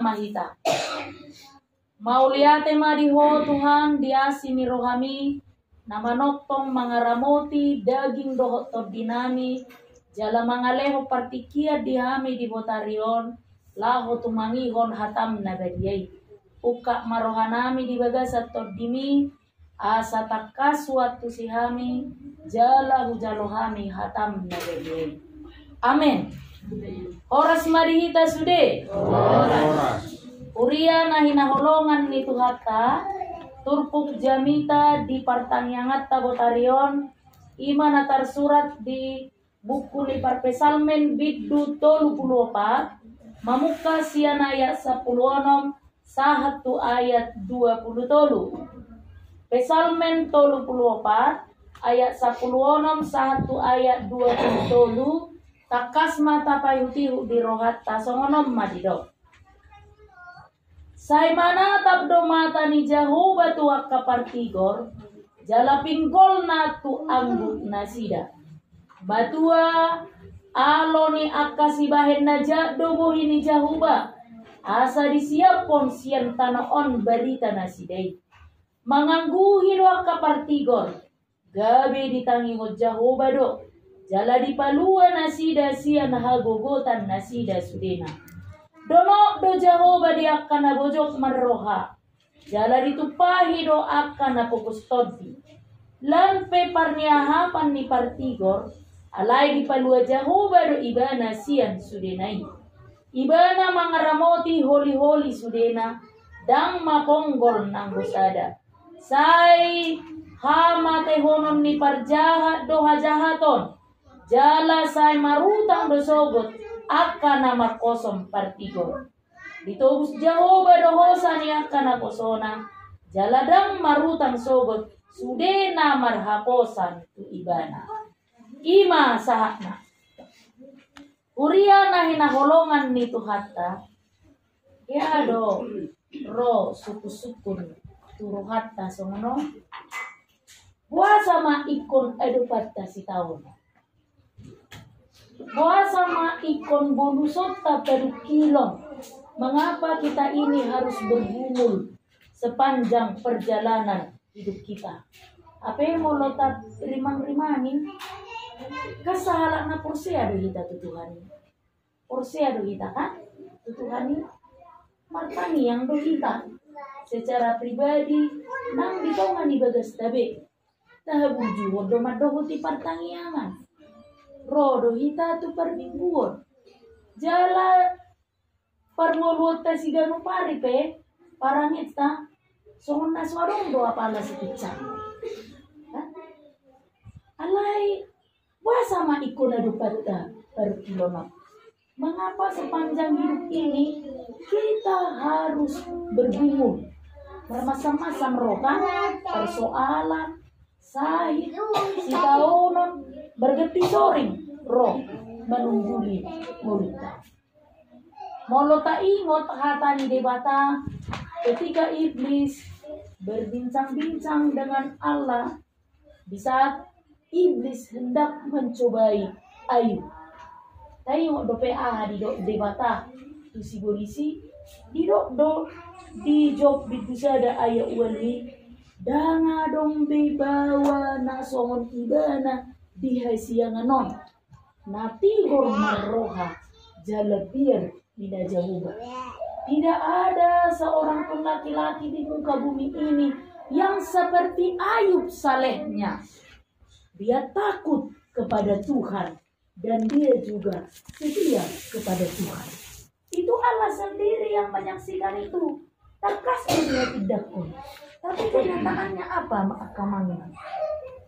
mahita. Mauliate mariho Tuhan diasimi rohami, nama noktong mangaramoti daging dohot tordinami, jala mangaleho partikia dihami di botarion, laho tumangihon hatam nagadiay. Uka marohanami di bagasat tordimi, asa takas waktu sihami, jala hujalohami hatam nagadiay. Amin. Oras marihita sude. Oras. Uria na hinaholongan ni Tuhata, turpuk jamita di partangyangat tabotarion, ima na tersurat di buku ni Parpesalmen biddu 34, mamuka sian ayat 10 sahatu ayat 20. Pesalmen 34 ayat 10 sahatu ayat 20, takas mata payutihu di rohat tasongonom madido. Say mana tabdo mata ni Jehovah tu akapartigor, jala pinggol na tu anggut nasida. Batua alo ni akasibahen na jado ni Jehovah, asa disiapon sian tanaon balita nasidai. Mangangguhin wa akapartigor, gabi ditangi ho Jehovah do, jala dipalua nasida sian hagogotan nasida sudena. Dono do Jehovah di akan na bojok marroha, jala ditupahi do akan na pukustodi. Lampe parniahapan ni partigor, alay di palua Jehovah do ibana sian sudenai. Ibana mangaramoti holi-holi sudena, dang maponggol nang busada. Say hama tehonon ni parjahat do hajahaton, jala say marutang do sogot, akan nama kosong partigor. Ditobus Jehovah dohosa ni akan na kosona, jaladang marutang sogot, sudena marhaposan tu ibana. Ima sahakna. Uria na hinaholongan ni Tuhata, ya do ro suku-sukun turuhatta songono, buasa ma ikon edupatta si tahun. Buasa ma ikon bonusota per kilon. Mengapa kita ini harus bergumul sepanjang perjalanan hidup kita? Apa yang mau lotat rimang-rimanin? Kasahala na porsi ado hita tutuhani. Porsi ado hita kan? Tutuhani. Martani yang do hita. Secara pribadi nang ditongan ibagas tabe. Tahabuju hodo madohoti partangiangan. Rodo hita tu permingguan. Jala parmoluota sigano paripe parangita songon naswarong do apala si kicang. Alay wasa ma ikona dupata per kilona. Mengapa sepanjang hidup ini kita harus bergumul bermasam-masam rokan persoalan sahih sitaonon bergeti soring roh menungguli mulita. Molota ingot hata ni debata ketika iblis berbincang-bincang dengan Allah di saat iblis hendak mencobai Ayub. Tayo do PA di do debata tu si polisi di do di job bitusada ayat wali danga dong bebawa na songon ibana di hasiangan non nati gor marroha jalabir tidak Jehovah. Tidak ada seorang pun laki-laki di muka bumi ini yang seperti Ayub salehnya. Dia takut kepada Tuhan dan dia juga setia kepada Tuhan. Itu Allah sendiri yang menyaksikan itu. Takas dia tidak pun. Tapi kenyataannya apa makamannya?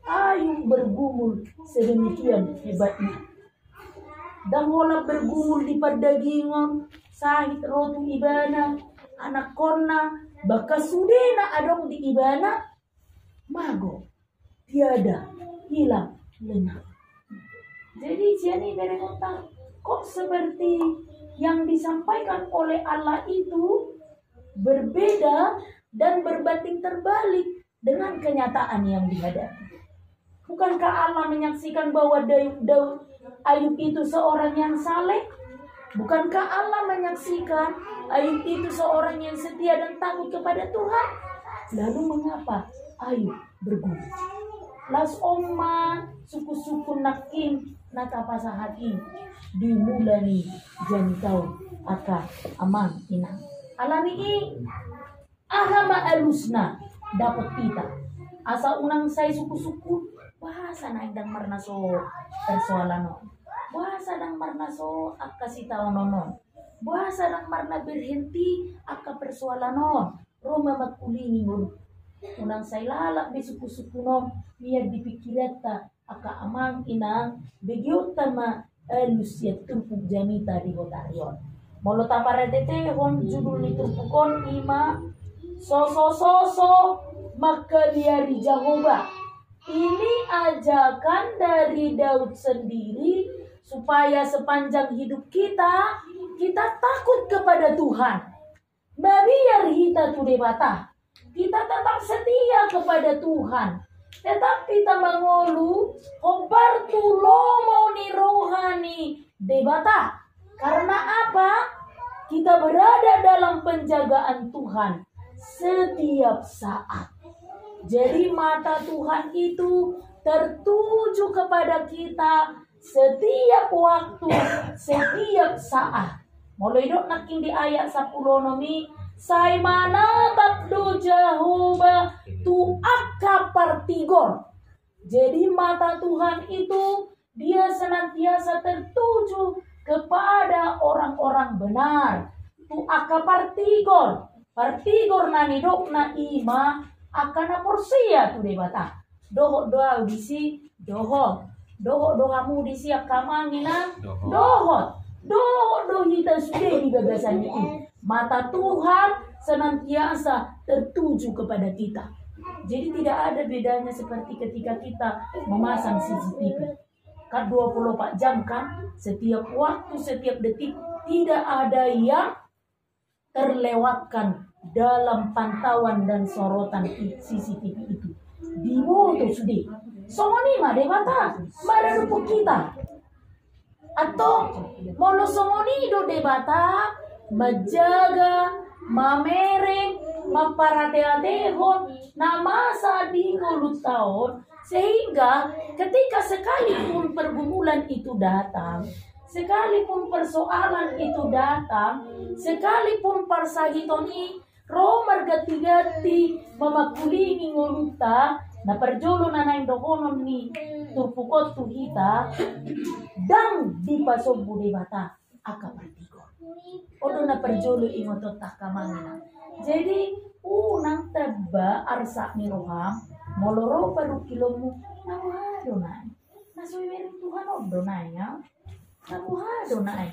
Ayub bergumul sedemikian hebatnya. Dan wala bergumul di perdagingan, sahit rotu ibana, anak kona, baka sudena adong di ibana, mago, tiada, hilang, lenyap. Jadi jani berenotang, kok seperti yang disampaikan oleh Allah itu berbeda dan berbanding terbalik dengan kenyataan yang dihadapi. Bukankah Allah menyaksikan bahwa Ayub itu seorang yang saleh? Bukankah Allah menyaksikan Ayub itu seorang yang setia dan takut kepada Tuhan? Lalu mengapa Ayub bergumul? Las oma suku-suku nakin nakapasa hakim dimulani jantau aka amang inang. Alani ahama alusna dapat pita. Asa unang say suku-suku bahasa naik dang marnaso persoalano. Bahasa dang marnaso akka sitaononon. Bahasa dang marna berhenti akka persoalanon. Roma makulini ngulu. Unang say lalak di suku-suku non biar dipikirata aka amang inang begiota ma alus ya tumpuk janita di botarion. Molo taparetete hon judul ni tumpukon ima so maka dia di Jehovah. Ini ajakan dari Daud sendiri supaya sepanjang hidup kita takut kepada Tuhan. Biar kita tu debata. Kita tetap setia kepada Tuhan. Tetap kita mengolu hobar tu lomo ni rohani debata. Karena apa? Kita berada dalam penjagaan Tuhan setiap saat. Jadi mata Tuhan itu tertuju kepada kita setiap waktu, setiap saat. Mulai dok naking di ayat 10 nomi, say mana tabdu Jehovah tu akka partigor. Jadi mata Tuhan itu dia senantiasa tertuju kepada orang-orang benar. Tu akka partigor. Partigor nani dok na ima akana porsia tu debata. Doho doa udisi doho. Doho dohamu disi akamangina doho. Doho dohita sudah di bagasan ini. Mata Tuhan senantiasa tertuju kepada kita. Jadi tidak ada bedanya seperti ketika kita memasang CCTV. Kan 24 jam kan, setiap waktu, setiap detik tidak ada yang terlewatkan dalam pantauan dan sorotan CCTV itu. Di moto sudah. Songoni mah debata, mararupuk kita. Atau molo songoni do debata, menjaga, mamereng, maparate-atehon, na masa di 10 tahun, sehingga ketika sekalipun pergumulan itu datang, sekalipun persoalan itu datang, sekalipun parsahitoni, romar gati-gati, mamakulingi ngoluta, na perjolo na naing dokonon ni turpukot tuhita, dang di pasobu debata, aka partigo. Odo na perjolo ingotot takamangina. Jadi, unang taba arsa ni roham, moloro paru kilomu, namuhado na. Nasuwirin Tuhan odo na ya. Namuhado na.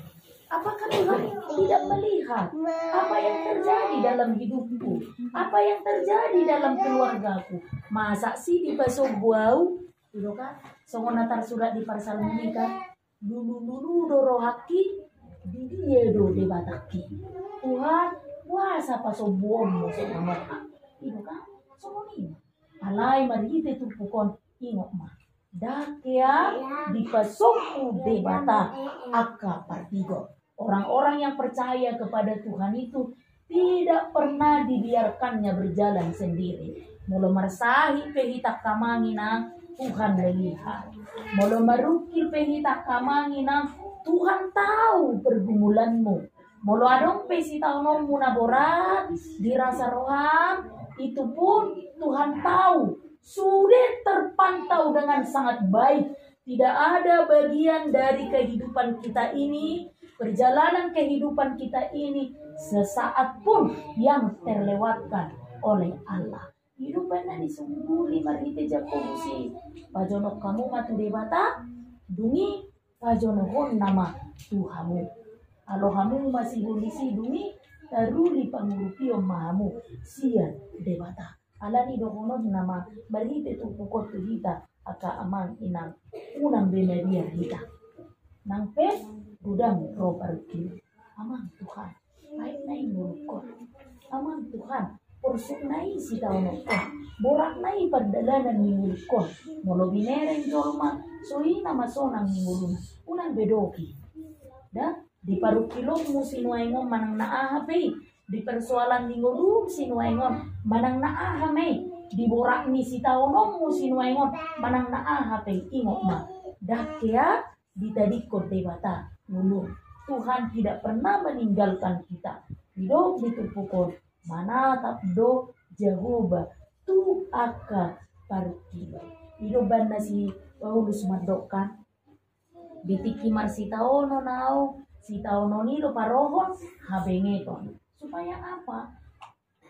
Apakah Tuhan tidak melihat apa yang terjadi dalam hidupku? Apa yang terjadi dalam keluargaku? Masa sih di pasobuau, gitu kan? Songonatar surat di Parsalmuni kan? Dulu dorohaki, di dia do debataki. Tuhan, puasa pasobuomu sama gitu kan? Songoni. Alai marite tupukon ingok mah. Dakya di pasoku debata aka partigo. Orang-orang yang percaya kepada Tuhan itu tidak pernah dibiarkannya berjalan sendiri. Molo marsahi pehita kamangina Tuhan melihat. Molo marukil pehita kamangina Tuhan tahu pergumulanmu. Molo adong pesita onomu naborat dirasa roham itu pun Tuhan tahu. Sudah terpantau dengan sangat baik. Tidak ada bagian dari kehidupan kita ini, perjalanan kehidupan kita ini sesaat pun yang terlewatkan oleh Allah. Hidupannya disumbuli marite jakobusi. Pajonok kamu matu debata, dungi pajonohon nama Tuhamu. Alohamu masih bulisi dungi, taruli pangurupio mahamu sian debata. Alani dohonon nama marite tupukot tuhita aka amang inang unang beneria hita. Nang pe gudang roparki. Amang Tuhan, baik nai mulukon. Amang Tuhan, porsuk nai si taonok. Borak nai perdalanan ni mulukon. Molo binereng jolma, soi nama sonang ni muluna. Unang bedoki. Da, di parukilongmu sinuaingon manang naaha pe, di persoalan lingolum sinuaingon manang naaha me, di borak ni si taonommu sinuaingon manang naaha pe, ingok ma dakya ditadikot debata ngulung. Tuhan tidak pernah meninggalkan kita. Hidup ditupukon manatap do Jehovah tu aka parukilo. Hidup banda si Paulus madokan bitiki marsi taono nao si taono nilo parohon habengeton. Supaya apa?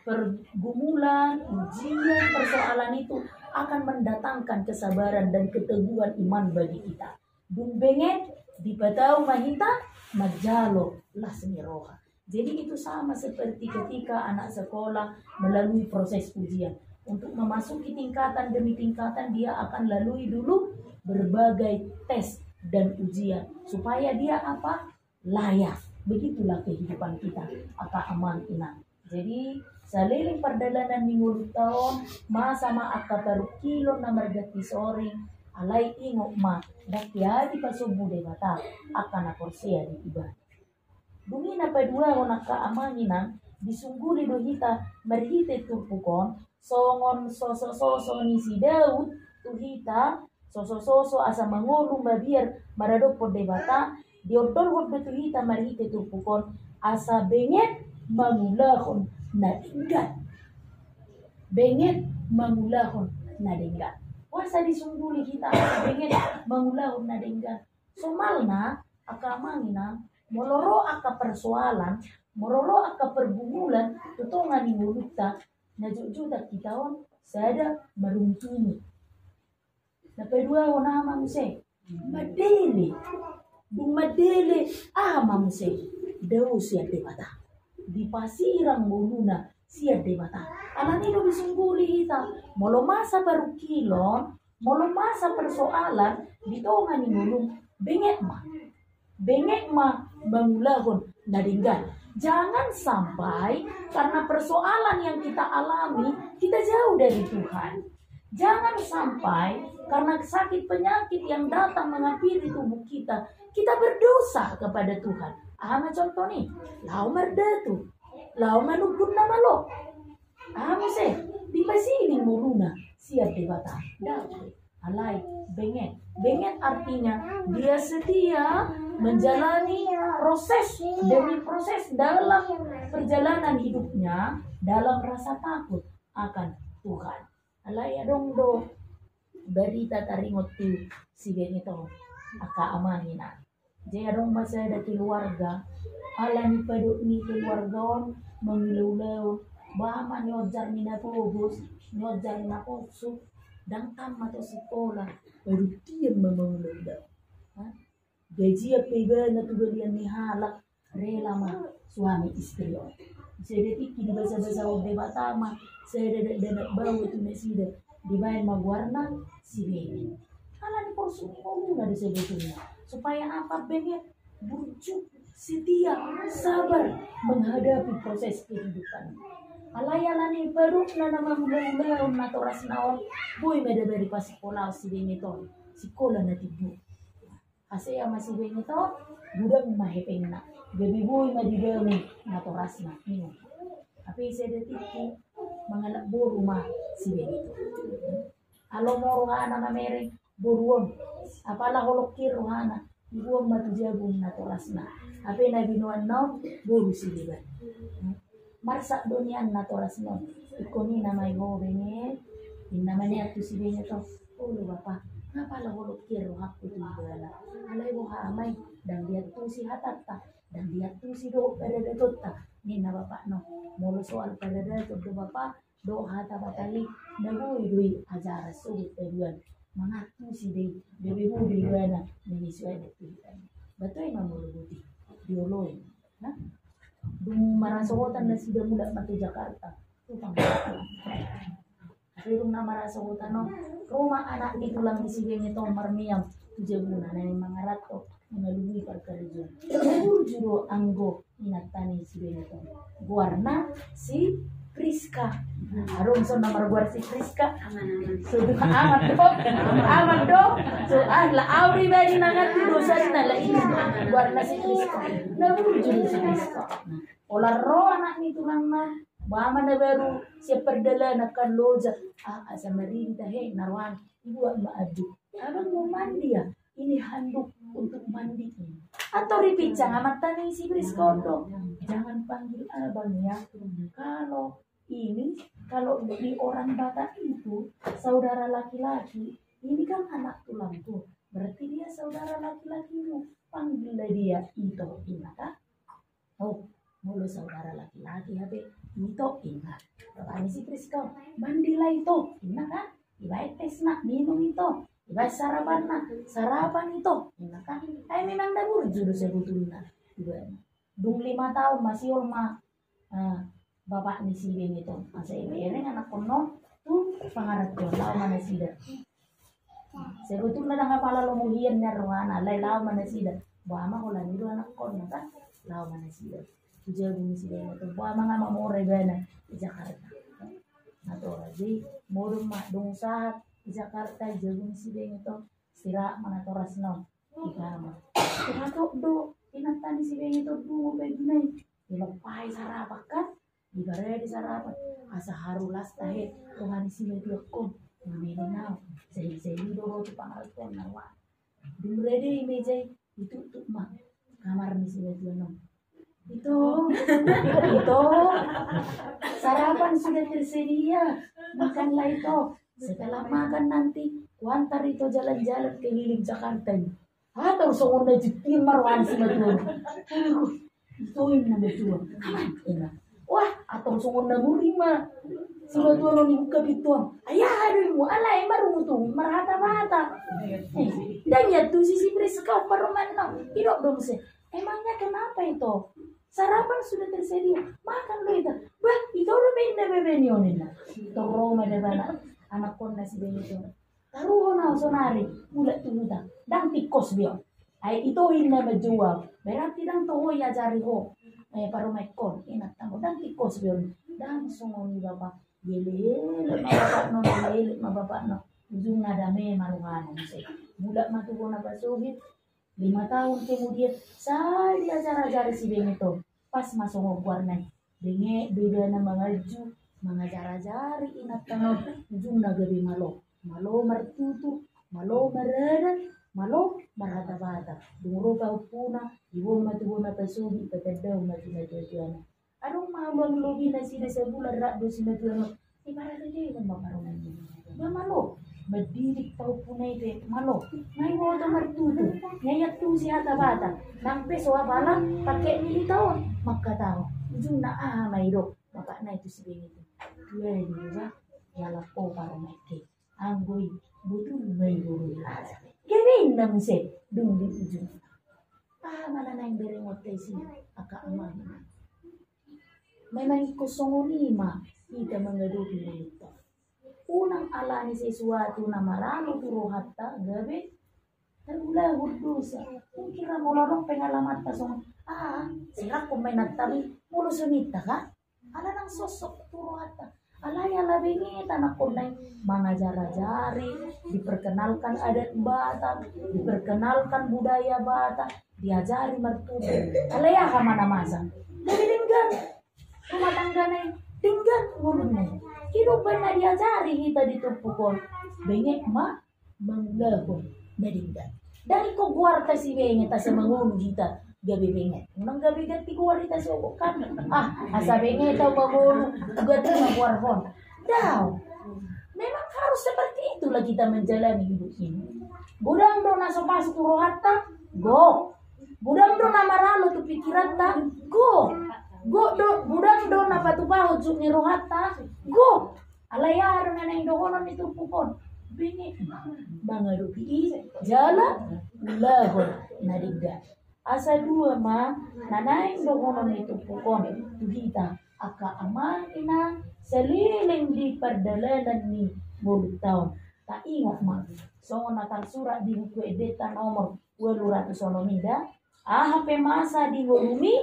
Pergumulan, ujian, persoalan itu akan mendatangkan kesabaran dan keteguhan iman bagi kita. Dumbenget dipatau mahita majalo lasmi roha. Jadi itu sama seperti ketika anak sekolah melalui proses ujian. Untuk memasuki tingkatan demi tingkatan dia akan lalui dulu berbagai tes dan ujian supaya dia apa? Layak. Begitulah kehidupan kita. Apa aman ina. Jadi saliling perdalanan minggu tahun sama akka parukilo na margati soring alay ingok ma dakyadi pasubu de bata akan akorsia di ibadah. Dungina padua o nakaamaninan disungguli dohita marhite turpukon songon soso ni si Daud tuhita soso asa mangolum babiar maradopo de bata diodol hod tuhita marhite turpukon asa benget mangulahon na dinggan. Benget mangulahon na dinggan. Wasa disungguli kita benget mangulahon na dinggan. Somalna akamangina moloro aka persoalan, moloro aka pergumulan, tutongan ni mulukta na jujuda kitaon sada maruntuni. Na pedua wana mamse madele. Bung madele mamse daw siya debata. Di pasirang muluna siya debata. Alani do bisungguli kita. Molo masa parukilon, molo masa persoalan, ditongan ni mulung bengek ma mangulahon nadinggan. Jangan sampai karena persoalan yang kita alami kita jauh dari Tuhan. Jangan sampai karena sakit penyakit yang datang menghampiri tubuh kita berdosa kepada Tuhan. Contoh nih, lau merdatu, lau manukun nama lo. Muse, di pasiling muluna siap debata. Alay, benget artinya dia setia menjalani proses demi proses dalam perjalanan hidupnya dalam rasa takut akan Tuhan. Alay adong do berita taringot tu si benito aka amanina. Jadi adong masa ada keluarga alani paduk ni keluarga mengilau-lau bahama nyojar mina pobos nyojar mina popsu dan tamat sekolah baru dia mengelulau. Gaji apa iba na tugalian ni halak rela mah suami istri. Saya detik di bahasa-bahasa debata mah saya dadak bau tu mesida dibayar magwarna si beni. Alani porsu mau ada sebetulnya supaya apa benget bujuk setia sabar menghadapi proses kehidupan. Alayalani baru nama mudah-mudahan natoras naon boy meda dari pas sekolah si bengeton sekolah na tibu asaya masih bengeton gudang mahepengna gabi boy madibangun natoras na minum tapi saya detik mengalak boru mah si bengeton alo moro ana mamere boruon apalah holokir rohana ibuang matu jagung natoras na apa na binuan naon boru si bengeton marsa donian natoras non ikoni namay ho bengen namanya tu si bengen to ulo bapa ngapa la holo kiro hakku tu bala alay bo hamay dan dia tu si hatatta dan dia tu si do pada totta ni na bapa no molo soal pada do bapa do hata batali nagui dui ajara sudut teduan mangatu si de bebe bu di bana ni suai de tuitan batoi mamulu buti dioloi nah dung marasogotan na sida mula matu Jakarta tutang pero na marasogotan no rumah anak ditulang di sibeng ito marmiam tujaguna na yung mga rato mengalui perkerjaan juro anggo inatani sibeng ito guarna si Priska. Harus so nomor buat si Priska. Sudah aman dong. So lah auri bagi nangat dosa na la ini buat si Priska. Na bujur si Priska. Olah roh anak ni tulang na. Mama na baru siya perdala nakan loja. Asa marinta he narwan. Ibu maadu. Abang mau mandi ya? Ini handuk untuk mandi. Atau ripicang amat tani si Priskondo. Jangan panggil abang ya. Kalau di orang Batak itu saudara laki-laki, ini kan anak tulangku. Berarti dia saudara laki-lakimu. Panggillah dia itu, ingat? Oh, mulu saudara laki-laki habe itu ingat. Kami si Prisko, mandilah itu, ingat kan? Ibaik tes nak minum itu. Ibaik sarapan itu, ingat kan? Memang dah burju sebetulnya. Dung 5 tahun masih olma. Bapak ni si Ben itu, masa ibu anak kono tuh pangarat ko lao mana sida. Sebetulnya dah kepala lo muhian narwana, lai lao mana sida. Buama ko lang itu anak kono kan, lao mana sida. Tujuh bunyi si Ben itu, buama nga mamore gana di Jakarta. Nato jadi morum mak dong saat di Jakarta jagung si Ben itu sira mana toras no di kamar. Nato do inatan si Ben itu do begini, dilepai sarapan kan. Di baraya di sarapan asa harulas tahe rohani si medio kon mameli nao sei doro tu pangal kon narwa dumrede meja itu tuh mah kamar ni si medio no itu sarapan sudah tersedia makanlah itu setelah makan nanti kuantar itu jalan-jalan keliling Jakarta atau seorang jitin marwan si medio itu ini medio aman enak. Wah, atau sungon nagurima. Sila tuwa no ni kabituan. Ayahan mo, alay maru to, marata-mata. Dan ya tuh si Priska paruman no. Irok dong se. Emangnya kenapa itu? Sarapan sudah tersedia. Makan lo itu. Bah, itu udah benda bebenionin lah. Toro madabana. Anak ko na si Benito. Taruho na sonari. Mulat tumuta. Dan tikos biyo. Ay ito hindi na majuwag. Berarti dang toho ya jari ho. Paru mekon enak tamu dan tikos bion dan sungoni bapak yele bapak no ujung nada me maluhan sih budak matu bona basuhit 5 tahun kemudian saya diajar-ajar si Benito pas masuk warna denge beda na mengajar-ajari inat tano ujung naga be malo mertutu malo merada malo marata-bata dungro kau puna ibu matu bona pasugi patadaw matu tuana arong mabang logi na sila sa bulan rado sila tuana ibarat aja kan bakarong ba malo badirik tau puna ite malo may boto martuto ngayak tu si hata bata nang peso abala pakai militaw magkatao ujung na mayro bapak na itu si Benito tuwa di ba yala po para maike anggoy butul mayro laza Kevin na muse dung di ujung. Mana na yung berengot tayo si aka aman. Memang kosong 5 ita mengaduki nito. Unang alani sesuatu na marami turo hatta gabi. Terula hurdusa. Kung kira mo larong pengalaman ta song sila kung may nagtabi mulo sunita ka. Ala nang sosok turo hatta. Alaya labingit anak kunay mengajari, diperkenalkan adat Batak, diperkenalkan budaya Batak, diajari mertua. Alaya kamana masa. Dari dinggan rumah tangga nih, dinggan ngulunnya. Kilo benar diajari kita ditupukon. Bengek menglahun nadinggan. Dari ko guarta si bengek ta sa mangulu kita. Gabi bengek. Nang gabi gati ko warita sa kan. Asa bengek daw bagolo. Gati na warhon. Daw. Memang harus seperti itulah kita menjalani hidup ini. Budang do nasa pasok rohatta, go. Budang do na maralo tu pikiran ta, go. Go do budang do na patupaho tu ni rohatta, go. Alayar na nang dohonon itu pupon. Bengek. Mga rupi jala lahon nadigda. Asa dua nanaing dohonon itu pukon tuhita aka ina seliling di perdalanan ni mulut tahun tak ingat so natal surat di buku edita nomor 200 sonomida HP masa di volumi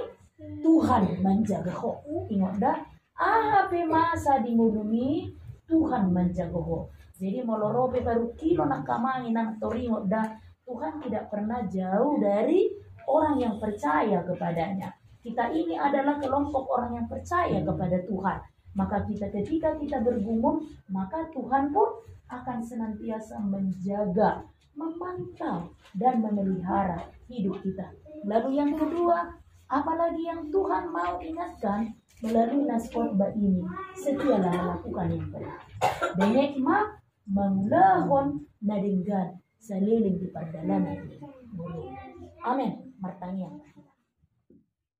Tuhan menjaga kok ingat dah Ahape masa dimulungi Tuhan menjagoho. Jadi molorobe baru kilo nak kamangi nang torimo dah. Tuhan tidak pernah jauh dari orang yang percaya kepadanya. Kita ini adalah kelompok orang yang percaya kepada Tuhan. Maka ketika kita bergumul, maka Tuhan pun akan senantiasa menjaga, memantau, dan memelihara hidup kita. Lalu yang kedua, apalagi yang Tuhan mau ingatkan melalui nas khotbah ini, setialah melakukan yang baik. Benekma mangulahon nadinggan seliling di perdalanan. Amin. Martanya.